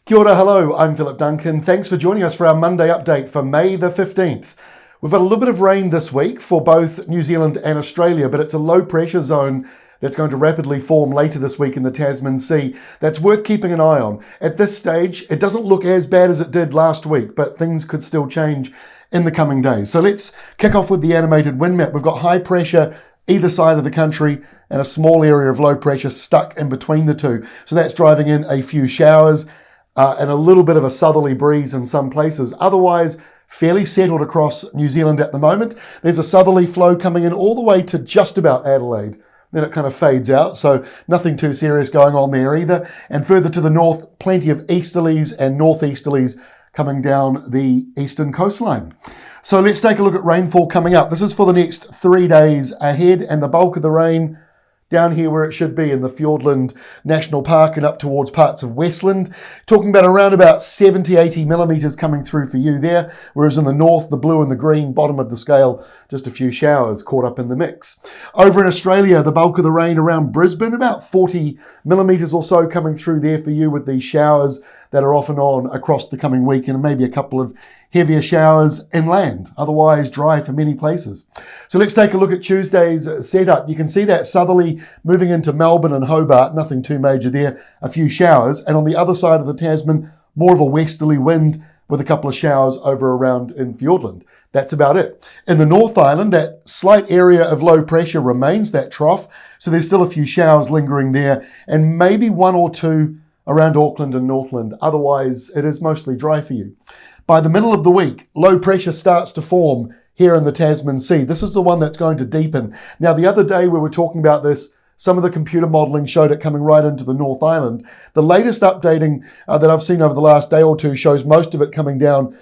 Kia ora, hello, I'm Philip Duncan. Thanks for joining us for our Monday update for May the 15th. We've had a little bit of rain this week for both New Zealand and Australia, but it's a low pressure zone that's going to rapidly form later this week in the Tasman Sea. That's worth keeping an eye on. At this stage, it doesn't look as bad as it did last week, but things could still change in the coming days. So let's kick off with the animated wind map. We've got high pressure either side of the country and a small area of low pressure stuck in between the two. So that's driving in a few showers and a little bit of a southerly breeze in some places. Otherwise, fairly settled across New Zealand at the moment. There's a southerly flow coming in all the way to just about Adelaide. Then it kind of fades out, so nothing too serious going on there either. And further to the north, plenty of easterlies and northeasterlies coming down the eastern coastline. So let's take a look at rainfall coming up. This is for the next 3 days ahead, and the bulk of the rain down here where it should be in the Fiordland National Park and up towards parts of Westland. Talking about around about 70, 80 millimetres coming through for you there, whereas in the north, the blue and the green, bottom of the scale, just a few showers caught up in the mix. Over in Australia, the bulk of the rain around Brisbane, about 40 millimetres or so coming through there for you with these showers that are off and on across the coming week, and maybe a couple of heavier showers inland, otherwise dry for many places. So let's take a look at Tuesday's setup. You can see that southerly moving into Melbourne and Hobart, nothing too major there, a few showers. And on the other side of the Tasman, more of a westerly wind with a couple of showers over around in Fiordland. That's about it. In the North Island, that slight area of low pressure remains, that trough. So there's still a few showers lingering there and maybe one or two around Auckland and Northland. Otherwise, it is mostly dry for you. By the middle of the week, low pressure starts to form here in the Tasman Sea. This is the one that's going to deepen. Now, the other day we were talking about this, some of the computer modelling showed it coming right into the North Island. The latest updating that I've seen over the last day or two shows most of it coming down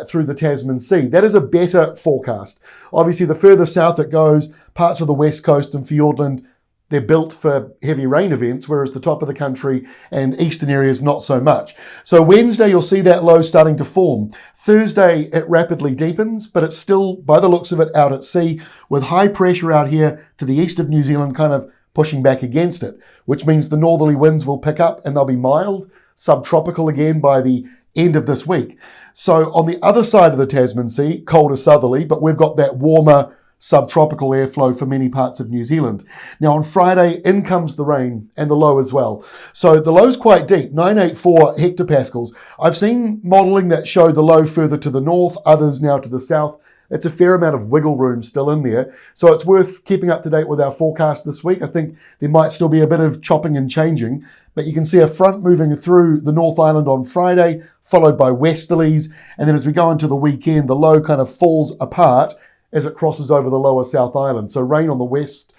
through the Tasman Sea. That is a better forecast. Obviously, the further south it goes, parts of the west coast and Fiordland, they're built for heavy rain events, whereas the top of the country and eastern areas not so much. So Wednesday, you'll see that low starting to form. Thursday, it rapidly deepens, but it's still, by the looks of it, out at sea with high pressure out here to the east of New Zealand kind of pushing back against it, which means the northerly winds will pick up and they'll be mild, subtropical again by the end of this week. So on the other side of the Tasman Sea, colder southerly, but we've got that warmer subtropical airflow for many parts of New Zealand. Now on Friday, in comes the rain and the low as well. So the low's quite deep, 984 hectopascals. I've seen modelling that show the low further to the north, others now to the south. It's a fair amount of wiggle room still in there. So it's worth keeping up to date with our forecast this week. I think there might still be a bit of chopping and changing, but you can see a front moving through the North Island on Friday, followed by westerlies. And then as we go into the weekend, the low kind of falls apart as it crosses over the lower South Island. So rain on the west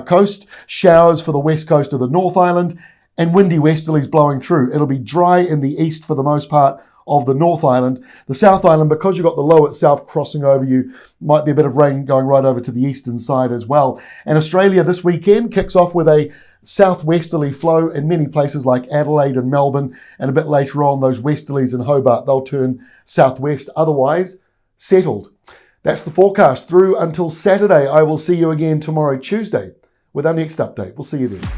coast, showers for the west coast of the North Island, and windy westerlies blowing through. It'll be dry in the east for the most part of the North Island. The South Island, because you've got the low itself crossing over you, might be a bit of rain going right over to the eastern side as well. And Australia this weekend kicks off with a southwesterly flow in many places like Adelaide and Melbourne, and a bit later on, those westerlies in Hobart, they'll turn southwest. Otherwise, settled. That's the forecast through until Saturday. I will see you again tomorrow, Tuesday, with our next update. We'll see you then.